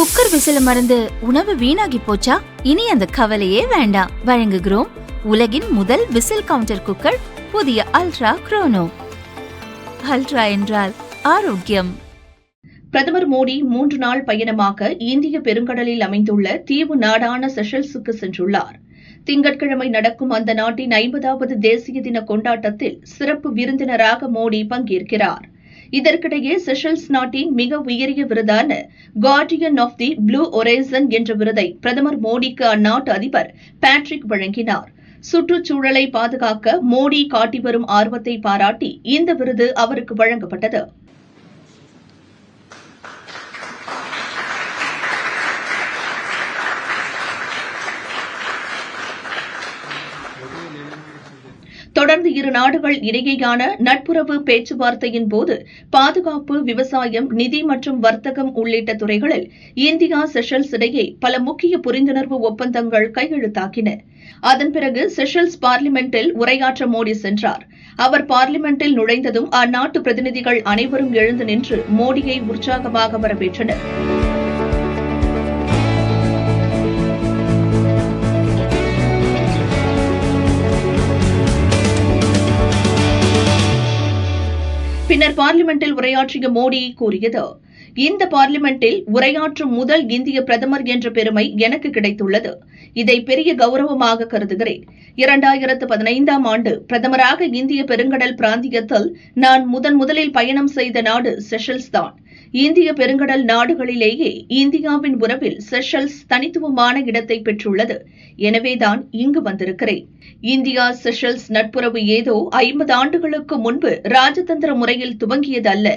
Cooker விசில மறந்து உணவு வீணாகி போச்சா? இனி அந்த கவலையே வேண்டாம். வழங்குகிறோம் உலகின் முதல் விசில் கவுண்டர் குக்கர், புதிய அல்ட்ரா குரோனோ. அல்ட்ரா என்றால் ஆரோக்கியம். பிரதமர் மோடி 3 நாள் பயணமாக இந்திய பெருங்கடலில் அமைந்துள்ள தீவு நாடான செஷல்ஸுக்கு சென்றுள்ளார். திங்கட்கிழமை நடக்கும் அந்த நாட்டின் 50வது தேசிய தின கொண்டாட்டத்தில் சிறப்பு விருந்தினராக மோடி பங்கேற்கிறார். இதற்கிடையே செஷல்ஸ் நாட்டின் மிக உயரிய விருதான கார்டியன் ஆஃப் தி ப்ளூ ஒரேசன் என்ற விருதை பிரதமர் மோடிக்கு அந்நாட்டு அதிபர் பேட்ரிக் வழங்கினார். சுற்றுச்சூழலை பாதுகாக்க மோடி காட்டி வரும் ஆர்வத்தை பாராட்டி இந்த விருது அவருக்கு வழங்கப்பட்டது. தொடர்ந்து இரு நாடுகள் இடையேயான நட்புறவு பேச்சுவார்த்தையின் போது பாதுகாப்பு, விவசாயம், நிதி மற்றும் வர்த்தகம் உள்ளிட்ட துறைகளில் இந்தியா செஷல்ஸ் இடையே பல முக்கிய புரிந்துணர்வு ஒப்பந்தங்கள் கையெழுத்தாகின. அதன் பிறகு செஷல்ஸ் பார்லிமெண்டில் உரையாற்ற மோடி சென்றார். அவர் பார்லிமெண்டில் நுழைந்ததும் அந்நாட்டு பிரதிநிதிகள் அனைவரும் எழுந்து நின்று மோடியை உற்சாகமாக வரவேற்றனர். பின்னர் பார்லிமெண்டில் உரையாற்றிய மோடி கூறியது, இந்த பார்லிமெண்டில் உரையாற்றும் முதல் இந்திய பிரதமர் என்ற பெருமை எனக்கு கிடைத்துள்ளது. இதை பெரிய கௌரவமாக கருதுகிறேன். 2015ஆம் ஆண்டு பிரதமராக இந்திய பெருங்கடல் பிராந்தியத்தில் நான் முதலில் பயணம் செய்த நாடு செஷல்ஸ் தான். இந்திய பெருங்கடல் நாடுகளிலேயே இந்தியாவின் உறவில் செஷல்ஸ் தனித்துவமான இடத்தை பெற்றுள்ளது. எனவேதான் இங்கு வந்திருக்கிறேன். இந்தியா செஷல்ஸ் நட்புறவு ஏதோ 50 ஆண்டுகளுக்கு முன்பு ராஜதந்திர முறையில் துவங்கியது அல்ல.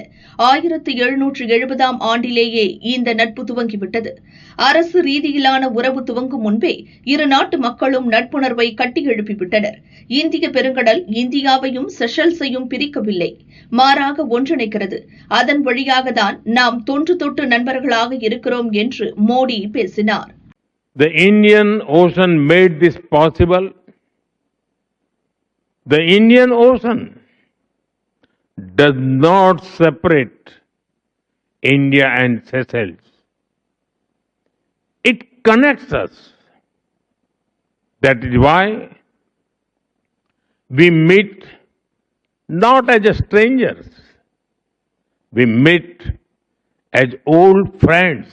1770ஆம் ஆண்டிலேயே இந்த நட்பு துவங்கிவிட்டது. அரசு ரீதியிலான உறவு துவங்கும் முன்பே இரு நாட்டு மக்களும் நட்புணர்வை கட்டியெழுப்பிவிட்டனர். இந்திய பெருங்கடல் இந்தியாவையும் செஷல்ஸையும் பிரிக்கவில்லை, மாறாக ஒன்றிணைக்கிறது. அதன் வழியாகத்தான் நாம் தொன்று தொட்டு நண்பர்களாக இருக்கிறோம் என்று மோடி பேசினார். The Indian Ocean made this possible. The Indian Ocean does not separate India and Seychelles. It connects us. That is why we meet not as strangers. We meet as old friends.